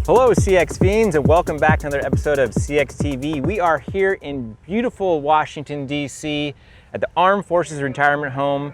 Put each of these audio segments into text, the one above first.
Hello CX Fiends and welcome back to another episode of CXTV. We are here in beautiful Washington, D.C. at the Armed Forces Retirement Home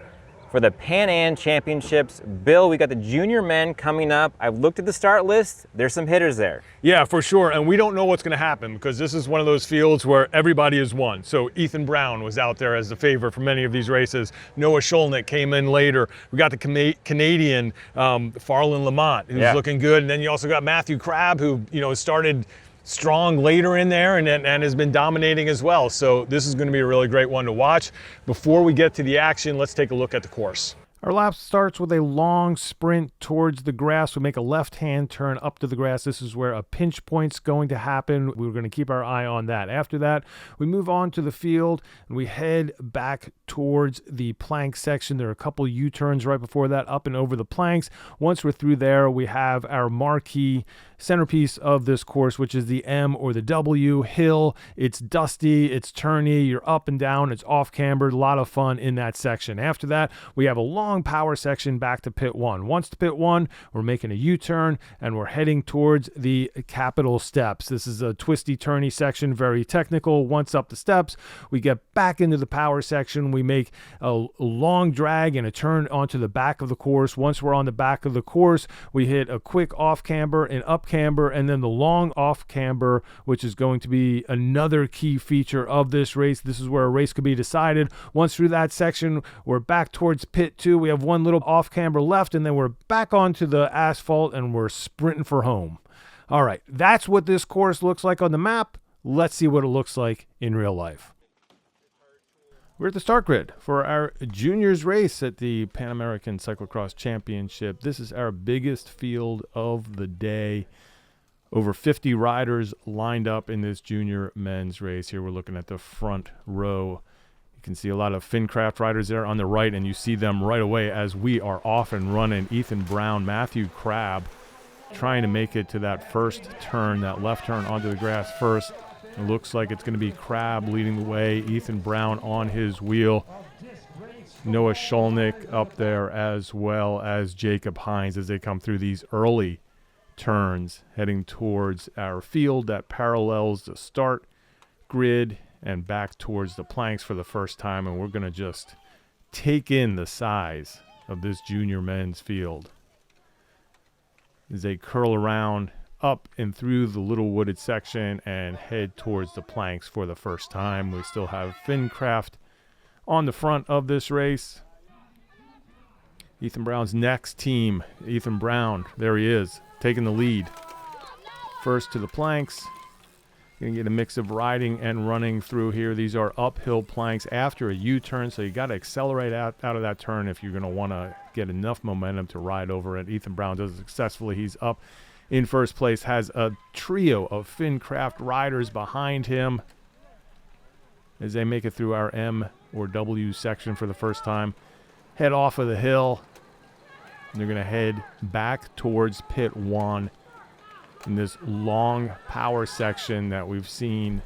for the Pan Am Championships. Bill, we got the junior men coming up. I've looked at the start list. There's some hitters there. Yeah, for sure. And we don't know what's going to happen because this is one of those fields where everybody has won. So Ethan Brown was out there as the favorite for many of these races. Noah Sholnick came in later. We got the Canadian Farland Lamont, who's looking good. And then you also got Matthew Crabb, who started strong later in there and has been dominating as well. So this is going to be a really great one to watch. Before we get to the action, let's take a look at the course. Our lap starts with a long sprint towards the grass. We make a left-hand turn up to the grass. This is where a pinch point's going to happen. We're going to keep our eye on that. After that, we move on to the field and we head back towards the plank section. There are a couple U-turns right before that, up and over the planks. Once we're through there, we have our marquee centerpiece of this course, which is the M or the W hill. It's dusty, it's turny, you're up and down, it's off cambered, a lot of fun in that section. After that, we have a long power section back to pit one. Once to pit one, we're making a U-turn and we're heading towards the Capitol steps. This is a twisty, turny section, very technical. Once up the steps, we get back into the power section. We make a long drag and a turn onto the back of the course. Once we're on the back of the course, we hit a quick off camber and up camber, and then the long off camber, which is going to be another key feature of this race. This is where a race could be decided. Once through that section, we're back towards pit two. We have one little off camber left, and then we're back onto the asphalt and we're sprinting for home. All right, that's what this course looks like on the map. Let's see what it looks like in real life. We're at the start grid for our juniors race at the Pan American Cyclocross Championship. This is our biggest field of the day. Over 50 riders lined up in this junior men's race. Here we're looking at the front row. You can see a lot of Fincraft riders there on the right, and you see them right away as we are off and running. Ethan Brown, Matthew Crabb trying to make it to that first turn, that left turn onto the grass first. It looks like it's going to be Crabb leading the way, Ethan Brown on his wheel, Noah Sholnick up there, as well as Jacob Hines as they come through these early turns heading towards our field that parallels the start grid and back towards the planks for the first time. And we're going to just take in the size of this junior men's field as they curl around up and through the little wooded section and head towards the planks for the first time. We still have Fincraft on the front of this race. Ethan Brown's next team, Ethan Brown, there he is, taking the lead. First to the planks. Going to get a mix of riding and running through here. These are uphill planks after a U-turn, so you got to accelerate out of that turn if you're going to want to get enough momentum to ride over it. Ethan Brown does it successfully. He's up in first place, has a trio of Fincraft riders behind him as they make it through our M or W section for the first time. Head off of the hill, and they're going to head back towards pit one in this long power section that we've seen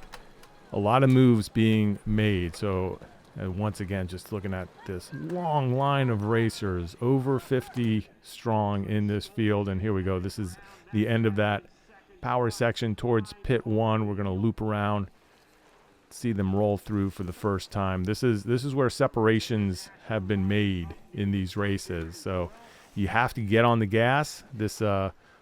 a lot of moves being made. So once again, just looking at this long line of racers, over 50 strong in this field. And here we go. This is the end of that power section towards pit one. We're going to loop around, see them roll through for the first time. This is where separations have been made in these races. So you have to get on the gas. This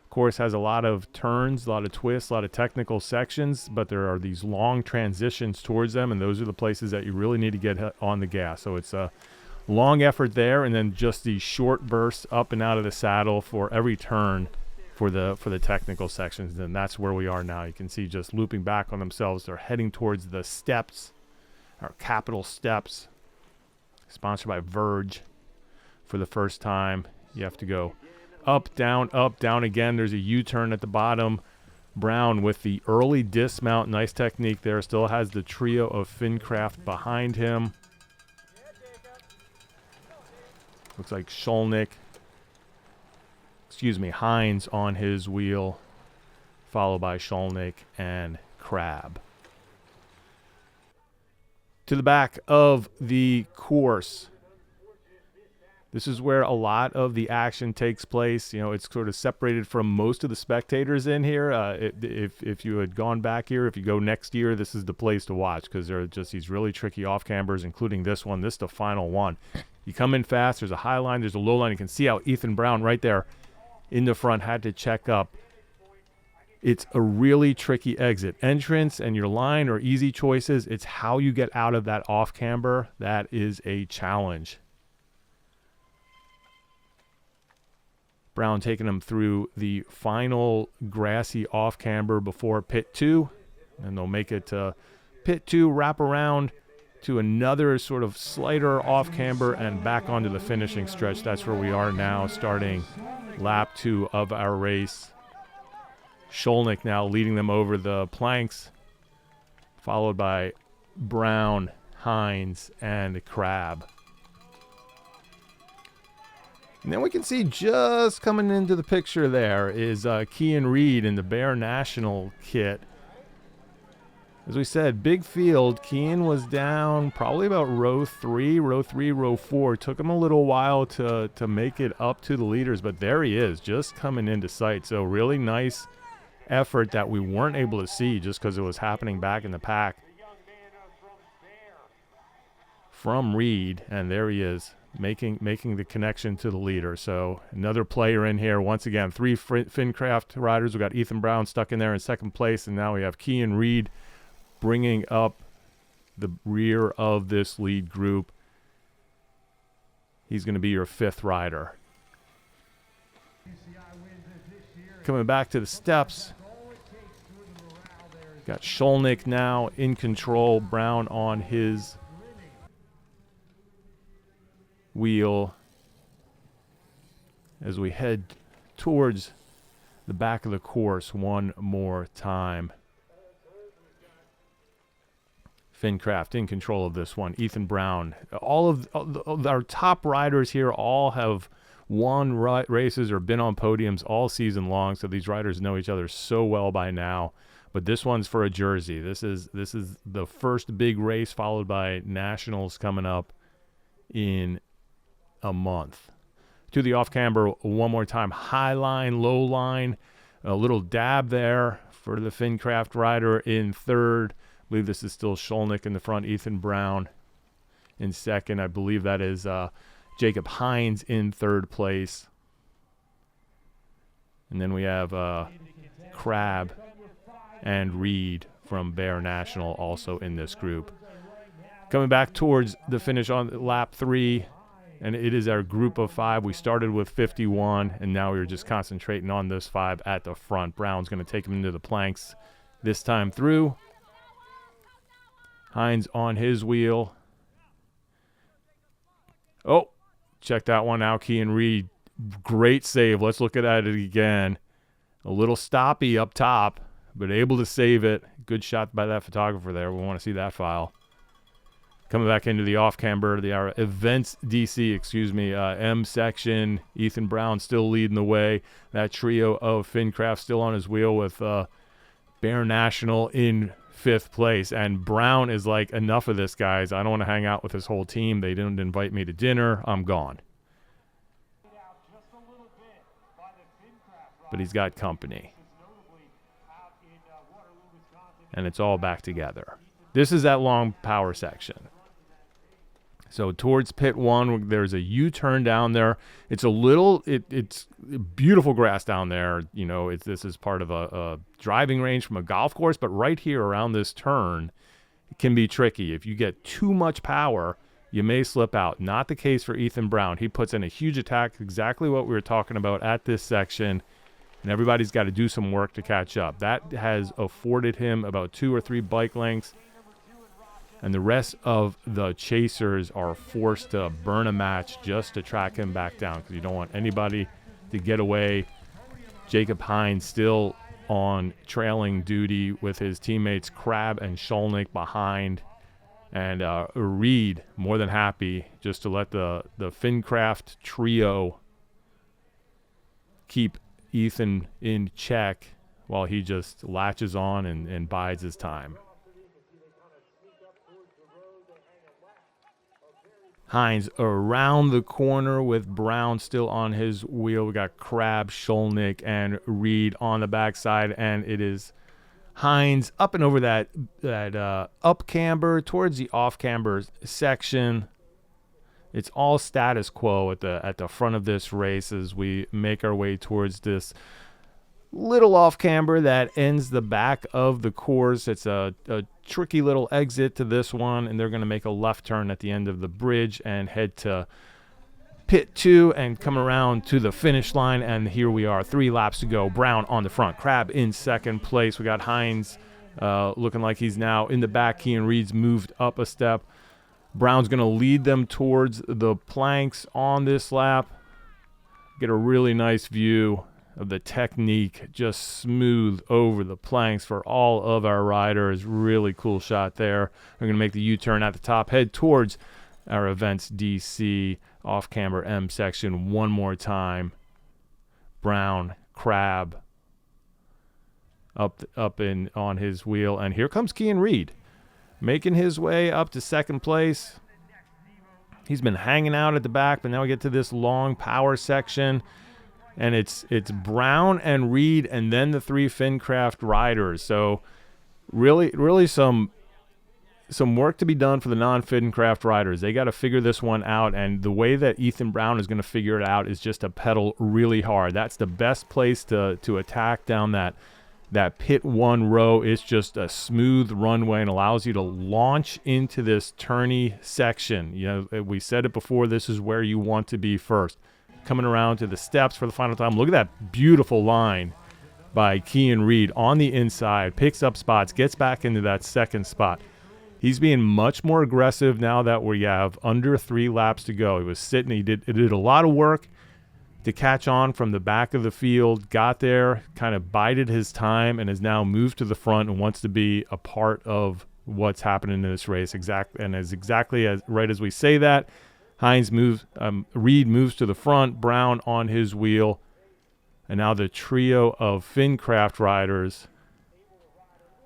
course has a lot of turns, a lot of twists, a lot of technical sections, but there are these long transitions towards them, and those are the places that you really need to get on the gas. So it's a long effort there, and then just these short bursts up and out of the saddle for every turn for the technical sections. And that's where we are now. You can see just looping back on themselves. They're heading towards the steps, our Capitol steps, sponsored by Verge for the first time. You have to go up, down again. There's a U-turn at the bottom. Brown with the early dismount. Nice technique there. Still has the trio of Fincraft behind him. Looks like Hines on his wheel, followed by Sholnick and Crabb. To the back of the course, This is where a lot of the action takes place. You know, it's sort of separated from most of the spectators in here. If you had gone back here, if you go next year, this is the place to watch because there are just these really tricky off-cambers, including this one. This is the final one. You come in fast. There's a high line. There's a low line. You can see how Ethan Brown right there in the front had to check up. It's a really tricky exit. Entrance and your line are easy choices. It's how you get out of that off-camber that is a challenge. Brown taking him through the final grassy off-camber before pit 2. And they'll make it to pit 2, wrap around to another sort of slighter off-camber and back onto the finishing stretch. That's where we are now, starting lap 2 of our race. Skolnick now leading them over the planks, followed by Brown, Hines, and Crabb. And then we can see just coming into the picture there is Kean Reed in the Bear National kit. As we said, big field. Kean was down probably about row 4. Took him a little while to make it up to the leaders, but there he is, just coming into sight. So really nice effort that we weren't able to see just because it was happening back in the pack from Reed, and there he is. Making the connection to the leader. So another player in here. Once again, 3 Fincraft riders. We've got Ethan Brown stuck in there in second place, and now we have Kean Reed bringing up the rear of this lead group. He's going to be your 5th rider. Coming back to the steps. Got Skolnick now in control. Brown on his wheel as we head towards the back of the course one more time. Fincraft in control of this one. Ethan Brown. All of our top riders here all have won races or been on podiums all season long, so these riders know each other so well by now. But this one's for a jersey. This is the first big race, followed by Nationals coming up in a month. To the off-camber one more time. High line, low line. A little dab there for the Fincraft rider in third. I believe this is still Skolnick in the front. Ethan Brown in second. I believe that is Jacob Hines in third place. And then we have Crabb and Reed from Bear National also in this group. Coming back towards the finish on lap 3. And it is our group of 5. We started with 51, and now we're just concentrating on this 5 at the front. Brown's going to take him into the planks this time through. Hines on his wheel. Oh, check that one out. Kean Reed, great save. Let's look at it again. A little stoppy up top, but able to save it. Good shot by that photographer there. We want to see that file. Coming back into the off-camber, the events DC, M section. Ethan Brown still leading the way. That trio of Fincraft still on his wheel with Bear National in 5th place. And Brown is like, enough of this, guys. I don't want to hang out with this whole team. They didn't invite me to dinner. I'm gone. But he's got company. And it's all back together. This is that long power section. So towards pit 1, there's a U-turn down there. It's a little, it's beautiful grass down there. You know, this is part of a driving range from a golf course, but right here around this turn, it can be tricky. If you get too much power, you may slip out. Not the case for Ethan Brown. He puts in a huge attack, exactly what we were talking about at this section, and everybody's got to do some work to catch up. That has afforded him about 2 or 3 bike lengths. And the rest of the chasers are forced to burn a match just to track him back down because you don't want anybody to get away. Jacob Hines still on trailing duty with his teammates Crabb and Skolnick behind. And Reed more than happy just to let the Fincraft trio keep Ethan in check while he just latches on and bides his time. Hines around the corner with Brown still on his wheel. We got Crab, Sholnick, and Reed on the backside, and it is Hines up and over that up camber towards the off camber section. It's all status quo at the front of this race as we make our way towards this little off camber that ends the back of the course. It's a tricky little exit to this one, and they're going to make a left turn at the end of the bridge and head to pit 2 and come around to the finish line. And here we are, 3 laps to go. Brown on the front, Crab in second place. We got Hines looking like he's now in the back. Kean Reed's moved up a step. Brown's going to lead them towards the planks on this lap. Get a really nice view of the technique, just smooth over the planks for all of our riders. Really cool shot there. We're going to make the U-turn at the top, head towards our events DC off-camber M section one more time. Brown, Crab up in on his wheel, and here comes Kean Reed making his way up to second place. He's been hanging out at the back, but now we get to this long power section. And it's Brown and Reed and then the 3 Fincraft riders. So really some work to be done for the non-Fincraft riders. They got to figure this one out, and the way that Ethan Brown is going to figure it out is just to pedal really hard. That's the best place to attack down that pit 1 row. It's just a smooth runway and allows you to launch into this turny section. You know, we said it before, this is where you want to be first. Coming around to the steps for the final time. Look at that beautiful line by Kean Reed on the inside. Picks up spots, gets back into that second spot. He's being much more aggressive now that we have under 3 laps to go. He was sitting. He did a lot of work to catch on from the back of the field. Got there, kind of bided his time, and has now moved to the front and wants to be a part of what's happening in this race. Exactly as right as we say that, Hines moves, Reed moves to the front, Brown on his wheel, and now the trio of Fincraft riders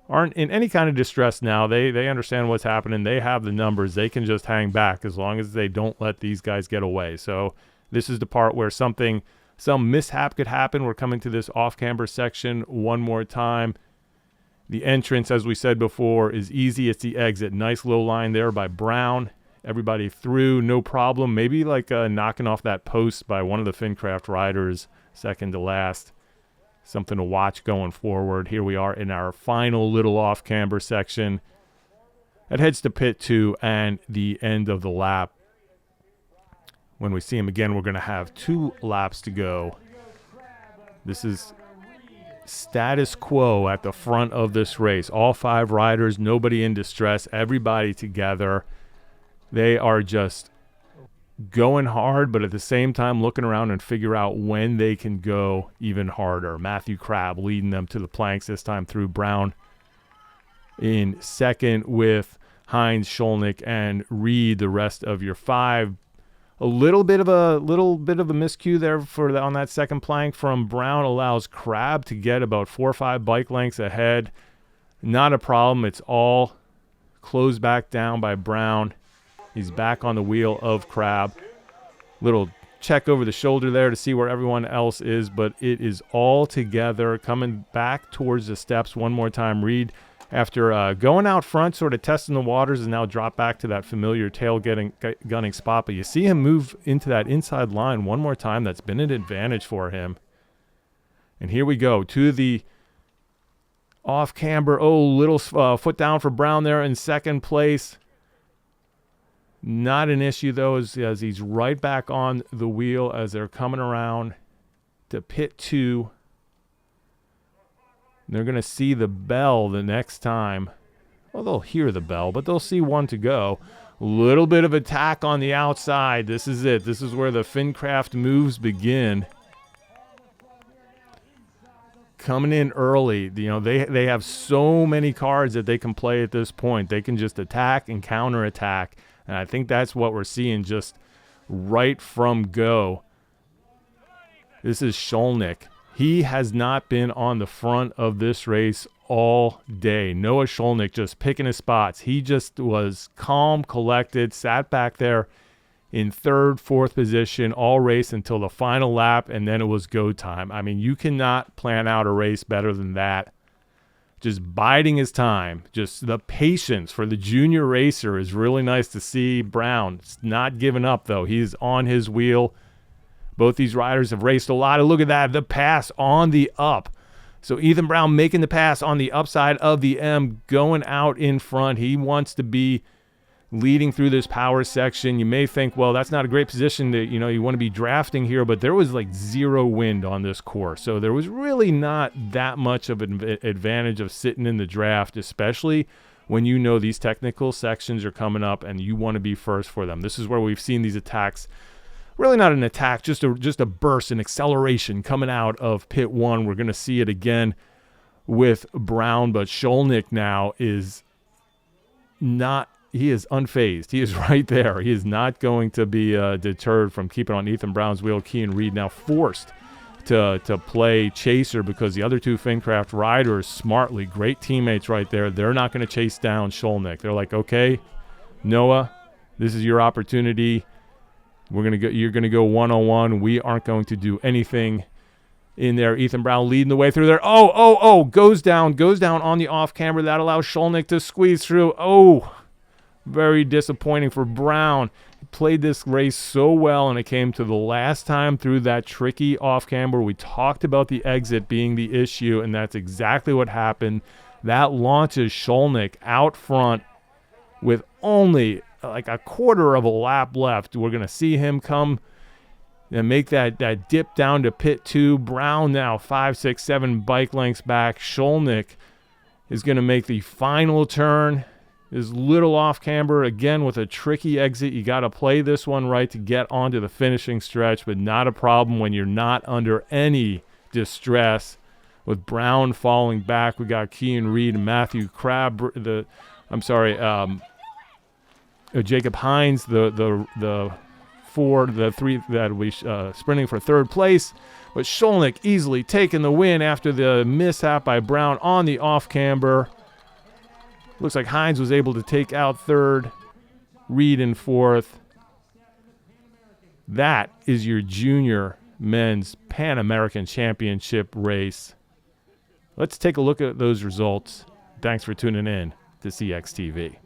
aren't in any kind of distress now. They understand what's happening. They have the numbers. They can just hang back as long as they don't let these guys get away. So this is the part where some mishap could happen. We're coming to this off-camber section one more time. The entrance, as we said before, is easy. It's the exit. Nice low line there by Brown. Everybody through, no problem. Maybe like knocking off that post by one of the Fincraft riders, second to last. Something to watch going forward. Here we are in our final little off-camber section. It heads to pit 2 and the end of the lap. When we see him again, we're going to have 2 laps to go. This is status quo at the front of this race. All 5 riders, nobody in distress, everybody together. They are just going hard, but at the same time looking around and figure out when they can go even harder. Matthew Crab leading them to the planks this time through. Brown in second with Hines, Sholnick, and Reed, the rest of your 5. A little bit of a miscue there on that second plank from Brown allows Crab to get about 4 or 5 bike lengths ahead. Not a problem. It's all closed back down by Brown. He's back on the wheel of Crab. Little check over the shoulder there to see where everyone else is, but it is all together coming back towards the steps one more time. Reed, after going out front, sort of testing the waters, is now dropped back to that familiar tail gunning spot. But you see him move into that inside line one more time. That's been an advantage for him. And here we go to the off camber. Oh, little foot down for Brown there in second place. Not an issue, though, as he's right back on the wheel as they're coming around to pit 2. And they're going to see the bell the next time. Well, they'll hear the bell, but they'll see one to go. A little bit of attack on the outside. This is it. This is where the Fincraft moves begin. Coming in early. You know, they have so many cards that they can play at this point. They can just attack and counterattack. And I think that's what we're seeing just right from go. This is Sholnick. He has not been on the front of this race all day. Noah Sholnick just picking his spots. He just was calm, collected, sat back there in third, fourth position all race until the final lap, and then it was go time. I mean, you cannot plan out a race better than that. Just biding his time, just the patience for the junior racer is really nice to see. Brown not giving up, though. He's on his wheel. Both these riders have raced a lot. And look at that, the pass on the up. So Ethan Brown making the pass on the upside of the M, going out in front. He wants to be leading through this power section. You may think, well, that's not a great position to, you want to be drafting here, but there was like zero wind on this course. So there was really not that much of an advantage of sitting in the draft, especially when you know these technical sections are coming up and you want to be first for them. This is where we've seen these attacks. Really not an attack, just a burst, an acceleration coming out of pit one. We're going to see it again with Brown, but Skolnick now is not. He is unfazed. He is right there. He is not going to be deterred from keeping on Ethan Brown's wheel. Kean Reed now forced to play chaser because the other two Fincraft riders, smartly, great teammates right there, they're not going to chase down Skolnick. They're like, okay, Noah, this is your opportunity. You're going to go one-on-one. We aren't going to do anything in there. Ethan Brown leading the way through there. Goes down on the off-camber. That allows Skolnick to squeeze through. Very disappointing for Brown. He played this race so well, and it came to the last time through that tricky off-camber. We talked about the exit being the issue, and that's exactly what happened. That launches Skolnick out front with only like a quarter of a lap left. We're going to see him come and make that dip down to pit 2. Brown now 5, 6, 7 bike lengths back. Skolnick is going to make the final turn. His little off-camber, again, with a tricky exit. You got to play this one right to get onto the finishing stretch, but not a problem when you're not under any distress. With Brown falling back, we got Kean Reed and Matthew Crabb. Jacob Hines, the three that we sprinting for third place. But Skolnick easily taking the win after the mishap by Brown on the off-camber. Looks like Hines was able to take out third, Reed in fourth. That is your junior men's Pan American Championship race. Let's take a look at those results. Thanks for tuning in to CXTV.